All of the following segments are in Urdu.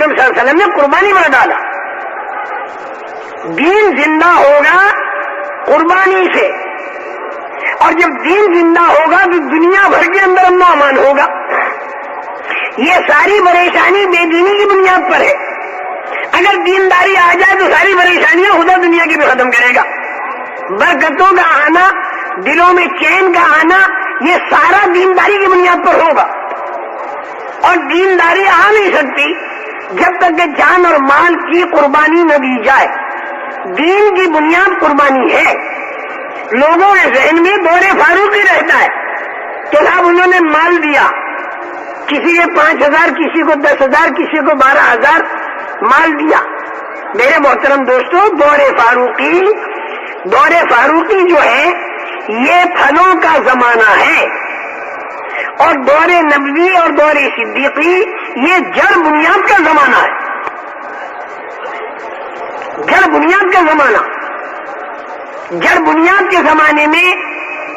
اکرم صلی اللہ علیہ وسلم نے قربانی میں ڈالا. دین زندہ ہوگا قربانی سے, اور جب دین زندہ ہوگا تو دنیا بھر کے اندر امن و امان ہوگا. یہ ساری پریشانی بے دینی کی بنیاد پر ہے. اگر دینداری آ جائے تو ساری پریشانیاں خدا دنیا کی بھی ختم کرے گا. برکتوں کا آنا, دلوں میں چین کا آنا, یہ سارا دینداری کی بنیاد پر ہوگا. اور دینداری آ نہیں سکتی جب تک کہ جان اور مال کی قربانی نہ دی جائے. دین کی بنیاد قربانی ہے. لوگوں کے ذہن میں دور فاروق ہی رہتا ہے کہ صاحب انہوں نے مال دیا, کسی کے 5,000, کسی کو 10,000, کسی کو 12,000 مال دیا. میرے محترم دوستو, دور فاروقی جو ہے یہ پھلوں کا زمانہ ہے, اور دور نبوی اور دور صدیقی یہ جڑ بنیاد کا زمانہ ہے. جڑ بنیاد کا زمانہ. جڑ بنیاد کے زمانے میں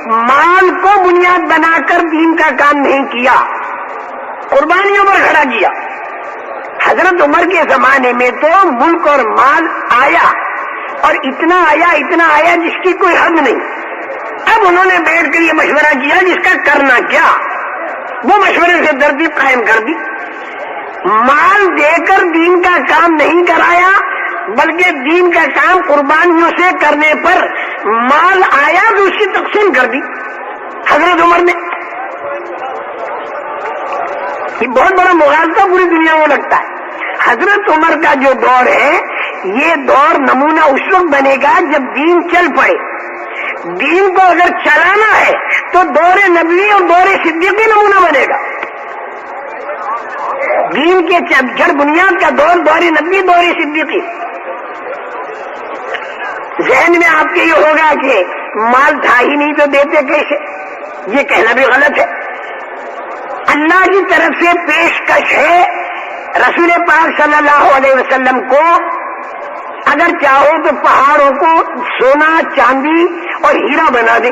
مال کو بنیاد بنا کر دین کا کام نہیں کیا, قربانیوں پر کھڑا کیا. حضرت عمر کے زمانے میں تو ملک اور مال آیا, اور اتنا آیا جس کی کوئی حد نہیں. اب انہوں نے بیٹھ کر یہ مشورہ کیا جس کا کرنا کیا, وہ مشورے سے ترتیب قائم کر دی. مال دے کر دین کا کام نہیں کرایا, بلکہ دین کا کام قربانیوں سے کرنے پر مال آیا تو اس کی تقسیم کر دی حضرت عمر نے. یہ بہت بڑا مغالطہ پوری دنیا میں لگتا ہے. حضرت عمر کا جو دور ہے یہ دور نمونہ اس وقت بنے گا جب دین چل پڑے. دین کو اگر چلانا ہے تو دور نبوی اور دور صدیقی نمونہ بنے گا. دین کے جڑ بنیاد کا دور نبوی, دور صدیقی. ذہن میں آپ کے یہ ہوگا کہ مال تھا ہی نہیں تو دیتے کیسے, یہ کہنا بھی غلط ہے. اللہ کی طرف سے پیشکش ہے رسول پاک صلی اللہ علیہ وسلم کو, اگر چاہو تو پہاڑوں کو سونا, چاندی اور ہیرا بنا دے.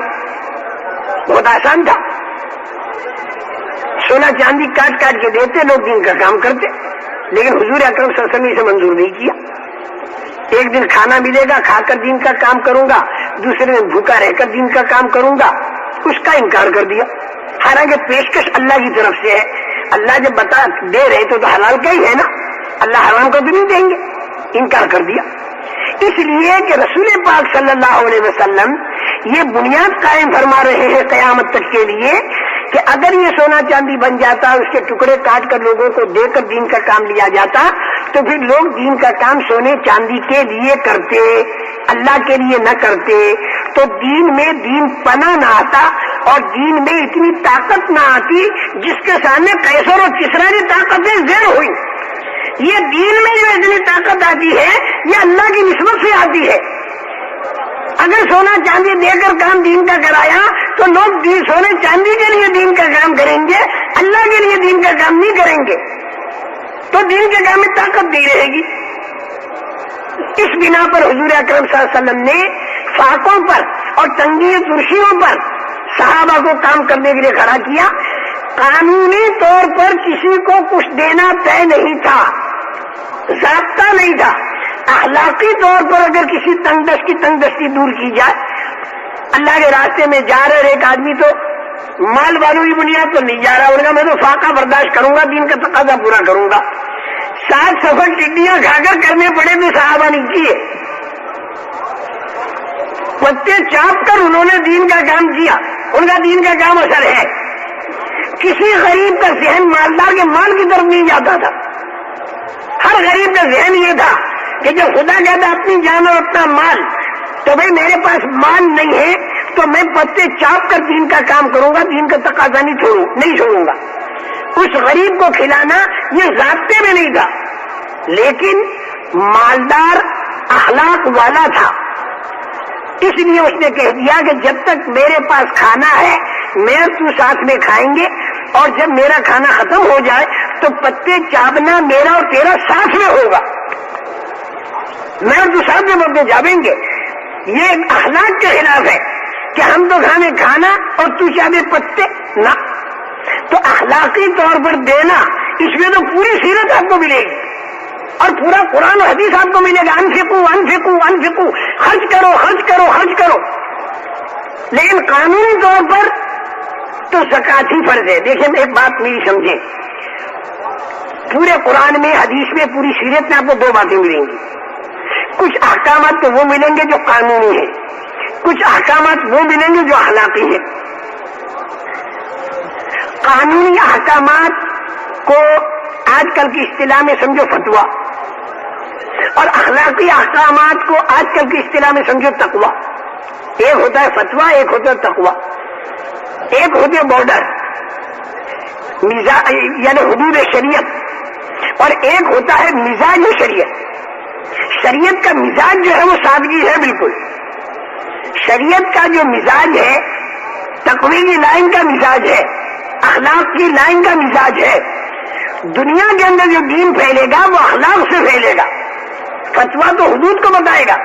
بہت آسان تھا. سونا چاندی کاٹ کاٹ کے دیتے, لوگ دین کا کام کرتے. لیکن حضور اکرم صلی اللہ علیہ وسلم سے منظور نہیں کیا. ایک دن کھانا ملے گا, کھا کر دین کا کام کروں گا, دوسرے دن بھوکا رہ کر دین کا کام کروں گا, اس کا انکار کر دیا. حالانکہ پیشکش اللہ کی طرف سے ہے. اللہ جب بتا دے رہے تو حلال کا ہی ہے نا, اللہ حرام کو تو نہیں دیں گے. انکار کر دیا. اس لیے کہ رسول پاک صلی اللہ علیہ وسلم یہ بنیاد قائم فرما رہے ہیں قیامت تک کے لیے کہ اگر یہ سونا چاندی بن جاتا, اس کے ٹکڑے کاٹ کر لوگوں کو دے کر دین کا کام لیا جاتا, تو پھر لوگ دین کا کام سونے چاندی کے لیے کرتے, اللہ کے لیے نہ کرتے. تو دین میں دین پناہ نہ آتا, اور دین میں اتنی طاقت نہ آتی جس کے سامنے قیصر اور کسریٰ کی طاقتیں زیر ہوئی. یہ دین میں جو اتنی طاقت آتی ہے یہ اللہ کی نسبت سے آتی ہے. اگر سونا چاندی دے کر کام دین کا کرایا تو لوگ سونے چاندی کے لیے دین کا کام کریں گے, اللہ کے لیے دین کا کام نہیں کریں گے. تو دین کے کام میں طاقت دی رہے گی. اس بنا پر حضور اکرم صلی اللہ علیہ وسلم نے فاقوں پر اور تنگی ترشیوں پر صحابہ کو کام کرنے کے لیے کھڑا کیا. قانونی طور پر کسی کو کچھ دینا طے نہیں تھا, ضابطہ نہیں تھا. اخلاقی طور پر اگر کسی تنگدست کی تنگدستی دور کی جائے, اللہ کے راستے میں جا رہے ایک آدمی تو مال والوں کی بنیاد پر نہیں جا رہا, انہوں نے میں تو فاقہ برداشت کروں گا, دین کا تقاضا پورا کروں گا. 7 سفر ٹڈیاں کھا کر کرنے پڑے تو صحابہ نہیں کیے, پتے چاپ کر انہوں نے دین کا کام کیا. ان کا دین کا کام اثر ہے. کسی غریب کا ذہن مالدار کے مال کی طرف نہیں جاتا تھا. ہر غریب کا ذہن یہ تھا کہ جب خدا کہتا اپنی جان اور اپنا مال, تو بھائی میرے پاس مال نہیں ہے تو میں پتے چاپ کر دین کا کام کروں گا, دین کا تقاضا نہیں چھوڑوں گا. اس غریب کو کھلانا یہ ضابطے میں نہیں تھا, لیکن مالدار اخلاق والا تھا. اس لیے اس نے کہہ دیا کہ جب تک میرے پاس کھانا ہے میں تو ساتھ میں کھائیں گے, اور جب میرا کھانا ختم ہو جائے تو پتے چاپنا میرا اور تیرا ساتھ میں ہوگا, میں اور تو ساتھ میں پتے چاپیں گے. یہ اخلاق کے خلاف ہے کہ ہم تو کھانے کھانا اور تو چاہے پتے نہ. تو اخلاقی طور پر دینا, اس میں تو پوری سیرت آپ کو ملے گی. اور پورا قرآن و حدیث آپ کو ملے گا، انفقو انفقو انفقو، خرچ کرو خرچ کرو خرچ کرو، لیکن قانونی طور پر تو زکات ہی فرض ہے۔ دیکھیں ایک بات میری سمجھیں، پورے قرآن میں، حدیث میں، پوری سیرت میں آپ کو دو باتیں ملیں گی۔ کچھ احکامات تو وہ ملیں گے جو قانونی ہیں، کچھ احکامات وہ ملیں گے جو اخلاقی ہیں۔ قانونی احکامات کو آج کل کی اصطلاح میں سمجھو فتویٰ، اور اخلاقی احکامات کو آج کل کی اصطلاح میں سمجھو تقویٰ۔ ایک ہوتا ہے فتویٰ، ایک ہوتا ہے تقویٰ، ایک ہوتے ہے بارڈر یعنی حدود شریعت، اور ایک ہوتا ہے مزاج شریعت۔ شریعت کا مزاج جو ہے وہ سادگی ہے، بالکل شریعت کا جو مزاج ہے، تقوی کی لائن کا مزاج ہے، اخلاق کی لائن کا مزاج ہے۔ دنیا کے اندر جو دین پھیلے گا وہ اخلاق سے پھیلے گا، فتویٰ تو حدود کو بتائے گا۔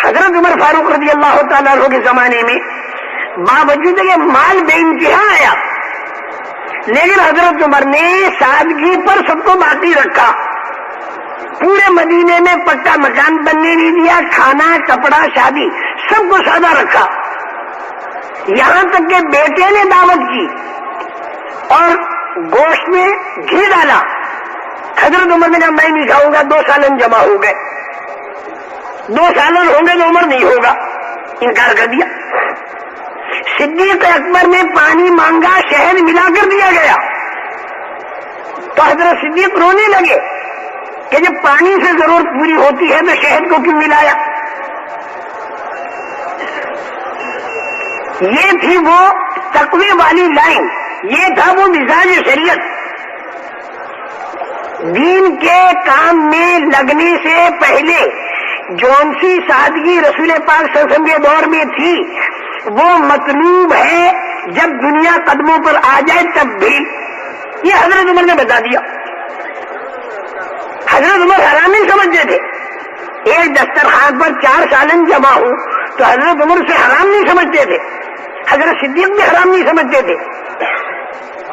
حضرت عمر فاروق رضی اللہ تعالیٰ عنہ کے زمانے میں باوجود کہ مال بے انتہا آیا، لیکن حضرت عمر نے سادگی پر سب کو باقی رکھا۔ پورے مدینے میں پکا مکان بننے نہیں دیا، کھانا کپڑا شادی سب کو سادہ رکھا، یہاں تک کہ بیٹے نے دعوت کی اور گوشت میں گھی ڈالا۔ حضرت عمر نے کہا میں نہیں کھاؤں گا، 2 سالن جمع ہو گئے، 2 سالن ہوں گے تو عمر نہیں ہوگا، انکار کر دیا۔ صدیق اکبر نے پانی مانگا، شہد ملا کر دیا گیا، تو حضرت صدیق رونے لگے کہ جب پانی سے ضرورت پوری ہوتی ہے تو شہد کو کیوں ملایا؟ یہ تھی وہ تقوی والی لائن، یہ تھا وہ مزاج شریعت۔ دین کے کام میں لگنے سے پہلے جون سی سادگی رسول پاک صلی اللہ علیہ وسلم کے دور میں تھی وہ مطلوب ہے جب دنیا قدموں پر آ جائے تب بھی۔ یہ حضرت عمر نے بتا دیا۔ حضرت عمر حرام نہیں سمجھتے تھے، ایک دسترخوان پر 4 سالن جمع ہو تو حضرت عمر سے حرام نہیں سمجھتے تھے، حضرت صدیق بھی حرام نہیں سمجھتے تھے،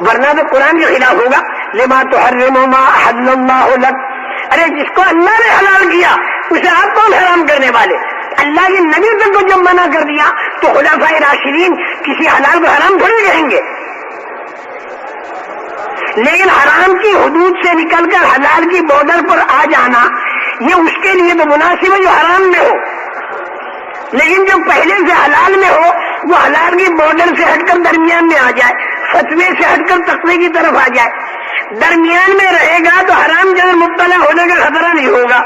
ورنہ تو قرآن کے خلاف ہوگا۔ لما تحرم ما احل اللہ لک، ارے جس کو اللہ نے حلال کیا اسے آپ کون حرام کرنے والے؟ اللہ کے نبی تک کو جب منع کر دیا تو خلفائے راشدین کسی حلال کو حرام تھوڑی کہیں گے، لیکن حرام کی حدود سے نکل کر حلال کی بارڈر پر آ جانا یہ اس کے لیے تو مناسب ہے جو حرام میں ہو، لیکن جو پہلے سے حلال میں ہو وہ حلال کی بارڈر سے ہٹ کر درمیان میں آ جائے، فتوے سے ہٹ کر تقوی کی طرف آ جائے، درمیان میں رہے گا تو حرام کے اندر مبتلا ہونے کا خطرہ نہیں ہوگا،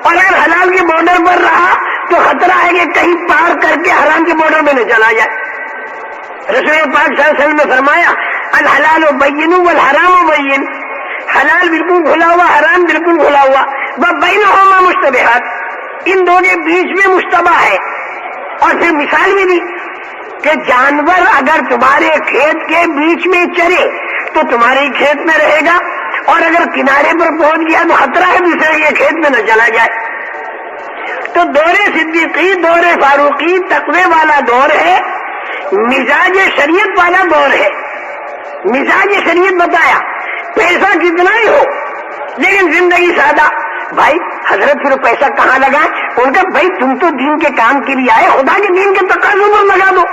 اور اگر حلال کے بارڈر پر رہا تو خطرہ ہے کہ کہیں پار کر کے حرام کے بارڈر میں نہ چلا جائے۔ رسول پاک صلی اللہ علیہ وسلم نے فرمایا الحلال بین والحرام بین، حلال بالکل کھلا ہوا، حرام بالکل کھلا ہوا، بینہما مشتبہات، ان دو کے بیچ میں مشتبہ ہے۔ اور پھر مثال بھی دی کہ جانور اگر تمہارے کھیت کے بیچ میں چرے تو تمہارے کھیت میں رہے گا، اور اگر کنارے پر پہنچ گیا تو خطرہ ہے دوسرے کے کھیت میں نہ چلا جائے۔ تو دور صدیقی، دور فاروقی تقوی والا دور ہے، مزاج شریعت والا دور ہے۔ مزاج شریعت بتایا پیسہ کتنا ہی ہو لیکن زندگی سادہ۔ بھائی حضرت پھر پیسہ کہاں لگائیں؟ ان کا بھائی تم تو دین کے کام کے لیے آئے، خدا کے دین کے تقاضوں پر لگا دو،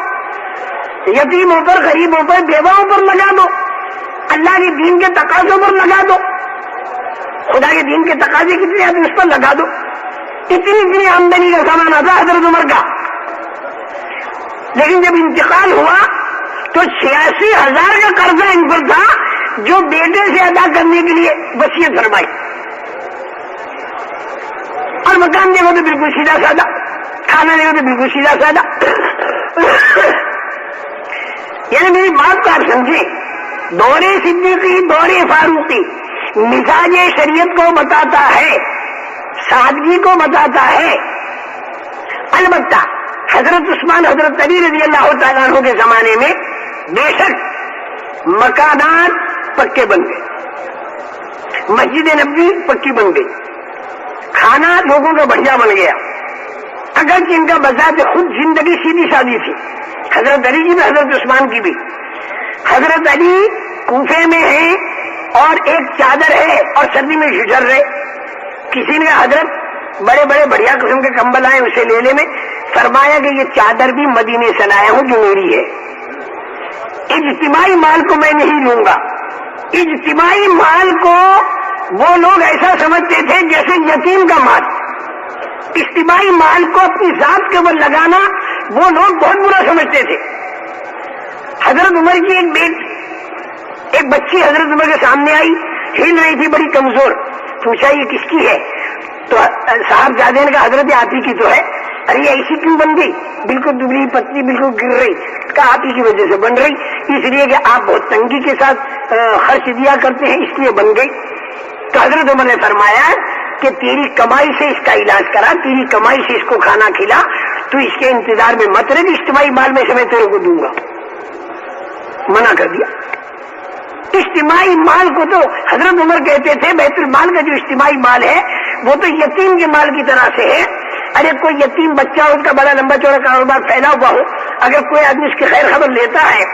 یتیموں پر، غریبوں پر، بیواؤں پر لگا دو، اللہ کے دین کے تقاضوں پر لگا دو، خدا کے دین کے تقاضے کتنے آتے اس پر لگا دو۔ اتنی آمدنی کا سامان تھا حضرت عمر کا، لیکن جب انتقال ہوا تو 86,000 کا قرضہ ان پر تھا جو بیٹے سے ادا کرنے کے لیے وصیت فرمائی، اور مکان دیکھو تو بالکل سیدھا سادہ، کھانا دیکھو تو بالکل سیدھا سادہ۔ یعنی میری بات کو آپ سمجھیں، دور صدیقی، دور فاروقی مزاج شریعت کو بتاتا ہے، سادگی کو بتاتا ہے۔ البتہ حضرت عثمان، حضرت علی رضی اللہ تعالیٰ عنہ کے زمانے میں بے شک مکانات پکے بن گئے، مسجد نبوی پکی بن گئی، کھانا لوگوں کا بڑھیا بن گیا، اگرچہ ان کا بذات خود زندگی سیدھی سادی تھی، حضرت علی کی بھی حضرت عثمان کی بھی۔ حضرت علی کوفے میں ہیں اور ایک چادر ہے اور سردی میں جھجھر رہے، کسی نے کہا حضرت بڑے بڑے بڑھیا قسم کے کمبل آئے اسے لے لے میں. فرمایا کہ یہ چادر بھی مدینے سے لایا ہوں جو میری ہے. اجتماعی مال کو میں نہیں لوں گا. اجتماعی مال کو وہ لوگ ایسا سمجھتے تھے جیسے یتیم کا مال. اجتماعی مال کو اپنی ذات کے اوپر لگانا وہ لوگ بہت برا سمجھتے تھے. حضرت عمر کی ایک بچی حضرت عمر کے سامنے آئی, ہل رہی تھی, بڑی کمزور. پوچھا یہ کس کی ہے؟ تو صاحب زادے نے کہا حضرت آپ ہی کی تو ہے. ارے ایسی کیوں بن گئی؟ بالکل دبلی پتلی, بالکل گر رہی. کہا آپ ہی کی وجہ سے بن رہی, اس لیے کہ آپ بہت تنگی کے ساتھ خرچ دیا کرتے ہیں اس لیے بن گئی. تو حضرت عمر نے فرمایا کہ تیری کمائی سے اس کا علاج کرا, تیری کمائی سے اس کو کھانا کھلا, تو اس کے انتظار میں مت رہ, اجتماعی مال میں سے میں تیرے کو دوں گا. منع کر دیا. اجتماعی مال کو تو حضرت عمر کہتے تھے بیت المال کا جو اجتماعی مال ہے وہ تو یتیم کے مال کی طرح سے ہے. ارے کوئی یتیم بچہ ہو, اس کا بڑا لمبا چوڑا کاروبار پھیلا ہوا ہو, اگر کوئی آدمی اس کی خیر خبر لیتا ہے,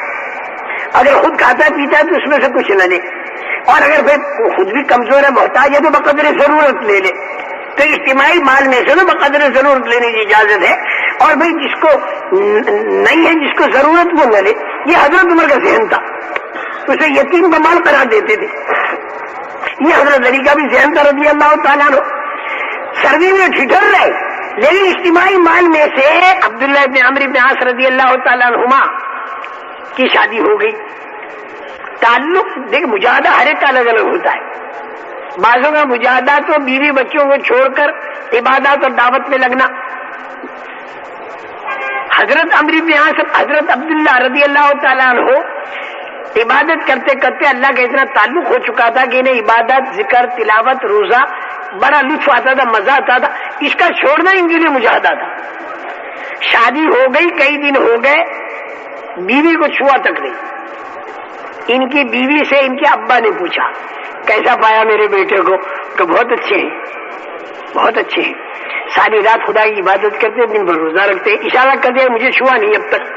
اگر خود کھاتا پیتا ہے تو اس میں سے کچھ نہ لے, اور اگر پھر خود بھی کمزور ہے, محتاج ہے, تو بقدر ضرورت لے لے. تو اجتماعی مال میں سے تو بقدر ضرورت لینے کی اجازت ہے, اور بھائی جس کو نہیں ہے, جس کو ضرورت وہ نہ لے. یہ حضرت عمر کا ذہن تھا, اسے یتیم کا مال قرار دیتے تھے. یہ حضرت علی کا بھی ذہن تھا رضی اللہ تعالیٰ عنہ. سردی میں ٹھٹر رہے, لیکن اجتماعی مال میں سے عبداللہ ابن عمرو ابن عاص رضی اللہ تعالیٰ عنہما کی شادی ہو گئی. تعلق دیکھ, مجاہدہ ہر ایک کا الگ الگ ہوتا ہے. بعضوں کا مجاہدہ تو بیوی بچوں کو چھوڑ کر عبادات اور دعوت میں لگنا. حضرت عمرو بن عاص, حضرت عبداللہ رضی اللہ تعالیٰ عنہ عبادت کرتے کرتے اللہ کا اتنا تعلق ہو چکا تھا کہ انہیں عبادت, ذکر, تلاوت, روزہ بڑا لطف آتا تھا, مزہ آتا تھا. اس کا چھوڑنا ان کے لیے مجاہدہ تھا. شادی ہو گئی, کئی دن ہو گئے, بیوی کو چھوا تک نہیں. ان کی بیوی سے ان کے ابا نے پوچھا کیسا پایا میرے بیٹے کو؟ کہ بہت اچھے ہیں, بہت اچھے ہیں, ساری رات خدا کی عبادت کرتے, دن بھر روزہ رکھتے. اشارہ کر دیا مجھے چھوا نہیں اب تک.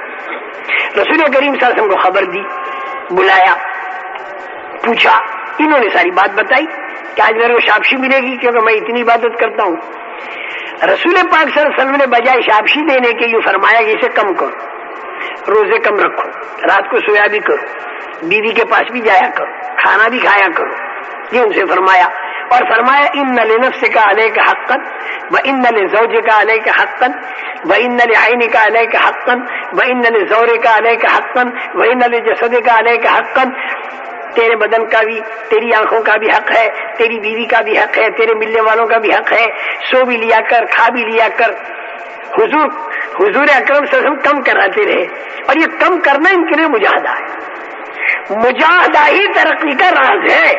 رسول کریم صلی اللہ علیہ وسلم کو خبر دی, بلایا, پوچھا, انہوں نے ساری بات بتائی کہ آج میرے کو شابشی ملے گی کیونکہ میں اتنی عبادت کرتا ہوں. رسول پاک صلی اللہ علیہ وسلم نے بجائے شابشی دینے کے یہ فرمایا کہ اسے کم کرو, روزے کم رکھو, رات کو سویا بھی کرو, بیوی کے پاس بھی جایا کرو, کھانا بھی کھایا کرو. یہ ان سے فرمایا. اور فرمایا ان لنفسک علیک حقا وان لزوجک علیک حقا وان لعینک علیک حقا وان لزورک علیک حقا وان لجسدک علیک حقا. تیرے بدن کا بھی, تیری آنکھوں کا بھی حق ہے, تیری بیوی کا بھی حق ہے, تیرے ملنے والوں کا بھی حق ہے. سو بھی لیا کر, کھا بھی لیا کر. حضور اکرم صلی اللہ علیہ وسلم کم کراتے رہے, اور یہ کم کرنا ان کے لیے مجاہدہ ہے. مجاہدہ ہی ترقی کا راز ہے.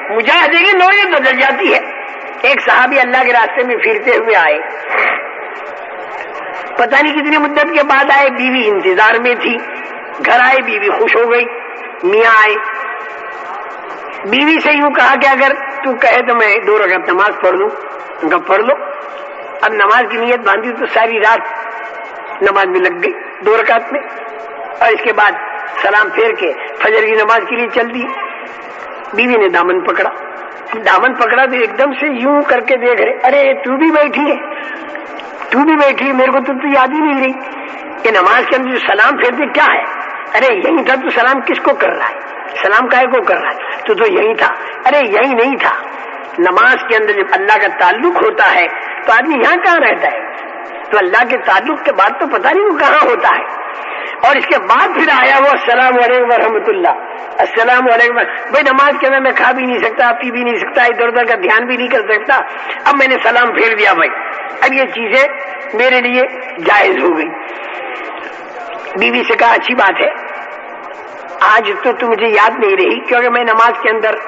مجاہدے کی نوعیت بدل جاتی ہے. ایک صحابی اللہ کے راستے میں پھرتے ہوئے آئے, پتہ نہیں کتنی مدت کے بعد آئے, بیوی انتظار میں تھی. گھر آئے, بیوی خوش ہو گئی, میاں آئے. بیوی سے یوں کہا کہ اگر تو کہے تو میں 2 رکعت نماز پڑھ لوں. ان کا پڑھ لو. اب نماز کی نیت باندھی تو ساری رات نماز میں لگ گئی 2 رکعت میں, اور اس کے بعد سلام پھیر کے فجر کی نماز کے لیے چل دی. بیوی نے دامن پکڑا, دامن پکڑا تو ایک دم سے یوں کر کے دیکھ رہے, ارے تو بھی بیٹھی ہے, تو بھی بیٹھی ہے, میرے کو تو یاد ہی نہیں رہی کہ نماز کے اندر جو سلام پھیرتے کیا ہے. ارے یہی تھا, تو سلام کس کو کر رہا ہے, سلام کائے کو کر رہا ہے, تو یہی تھا. ارے یہی نہیں تھا. نماز کے اندر جب اللہ کا تعلق ہوتا ہے تو آدمی یہاں کہاں رہتا ہے, تو اللہ کے تعلق کے بعد تو پتہ نہیں وہ کہاں ہوتا ہے. اور اس کے بعد پھر آیا وہ السلام علیکم ورحمۃ اللہ, السلام علیکم. بھائی نماز کے اندر میں کھا بھی نہیں سکتا, پی بھی نہیں سکتا, ادھر ادھر کا دھیان بھی نہیں کر سکتا. اب میں نے سلام پھیر دیا بھائی, اب یہ چیزیں میرے لیے جائز ہو گئی. بیوی سے کہا اچھی بات ہے, آج تو مجھے یاد نہیں رہی کیونکہ میں نماز کے اندر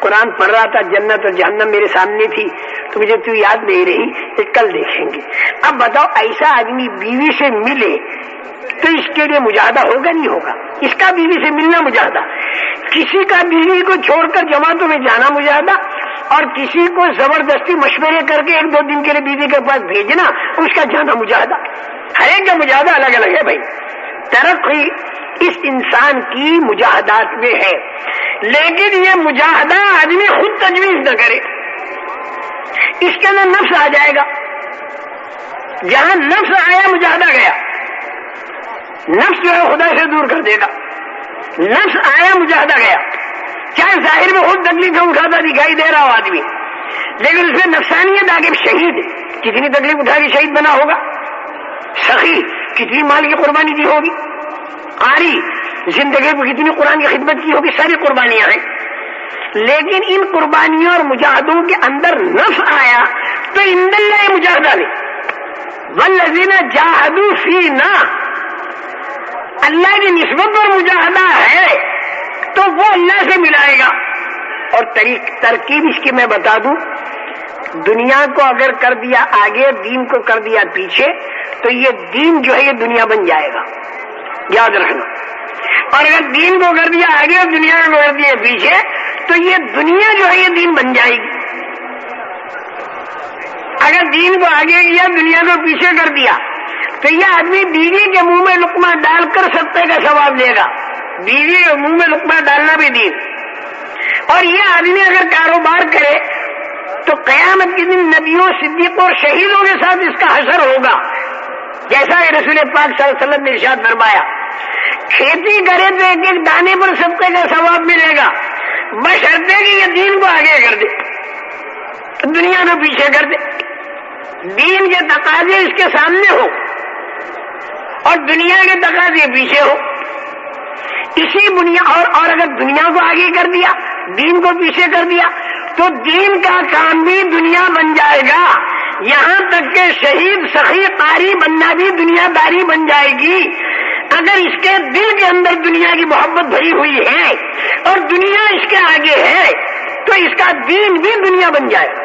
قرآن پڑھ رہا تھا, جنت اور جہنم میرے سامنے تھی, تو مجھے تو یاد نہیں رہی, یہ کل دیکھیں گے. اب بتاؤ ایسا آدمی بیوی سے ملے تو اس کے لیے مجاہدہ ہوگا نہیں ہوگا؟ اس کا بیوی سے ملنا مجاہدہ, کسی کا بیوی کو چھوڑ کر جماعتوں میں جانا مجاہدہ, اور کسی کو زبردستی مشورے کر کے 1-2 دن کے لیے بیوی کے پاس بھیجنا, اس کا جانا مجاہدہ. ہر ایک کا مجاہدہ الگ الگ ہے بھائی. ترقی اس انسان کی مجاہدات میں ہے, لیکن یہ مجاہدہ آدمی خود تجویز نہ کرے. اس کے اندر نفس آ جائے گا. جہاں نفس آیا مجاہدہ گیا. نفس جو ہے خدا سے دور کر دے گا. نفس آیا مجاہدہ گیا. چاہے ظاہر میں خود تکلیف اٹھاتا دکھائی دے رہا ہو آدمی, لیکن اس میں نفسانیت آگے. شہید کتنی تکلیف اٹھا کے شہید بنا ہوگا. سخی کتنی مال کی قربانی دی ہوگی. قاری زندگی میں کتنی قرآن کی خدمت کی ہوگی. ساری قربانیاں ہیں, لیکن ان قربانیوں اور مجاہدوں کے اندر نفس آیا تو اند اللہ مجاہدہ لے. والذین جاہدوا فینا, اللہ کی نسبت پر مجاہدہ ہے تو وہ اللہ سے ملائے گا. اور ترکیب اس کی میں بتا دوں, دنیا کو اگر کر دیا آگے, دین کو کر دیا پیچھے, تو یہ دین جو ہے یہ دنیا بن جائے گا, یاد رکھنا. اور اگر دین کو کر دیا آگے اور دنیا کو کر دیا پیچھے, تو یہ دنیا جو ہے یہ دین بن جائے گی. اگر دین کو آگے کیا دنیا کو پیچھے کر دیا تو یہ آدمی بیوی کے منہ میں لقمہ ڈال کر صدقے کا ثواب لے گا. بیوی کے منہ میں لقمہ ڈالنا بھی دین. اور یہ آدمی اگر کاروبار کرے تو قیامت کے دن نبیوں, صدیقوں اور شہیدوں کے ساتھ اس کا حشر ہوگا, جیسا کہ رسول پاک صلی اللہ علیہ وسلم نے ارشاد فرمایا. کھیتی کرے تو ایک ایک دانے پر صدقے کا ثواب ملے گا, بشرطے کہ یہ دین کو آگے کر دے, دنیا کو پیچھے کر دے. دین کے تقاضے اس کے سامنے ہو اور دنیا کے تقاضے پیچھے ہو. اسی بنیاد اور اگر دنیا کو آگے کر دیا, دین کو پیچھے کر دیا, تو دین کا کام بھی دنیا بن جائے گا. یہاں تک کہ شہید, سخی, قاری بننا بھی دنیا داری بن جائے گی. اگر اس کے دل کے اندر دنیا کی محبت بھری ہوئی ہے اور دنیا اس کے آگے ہے تو اس کا دین بھی دنیا بن جائے گا.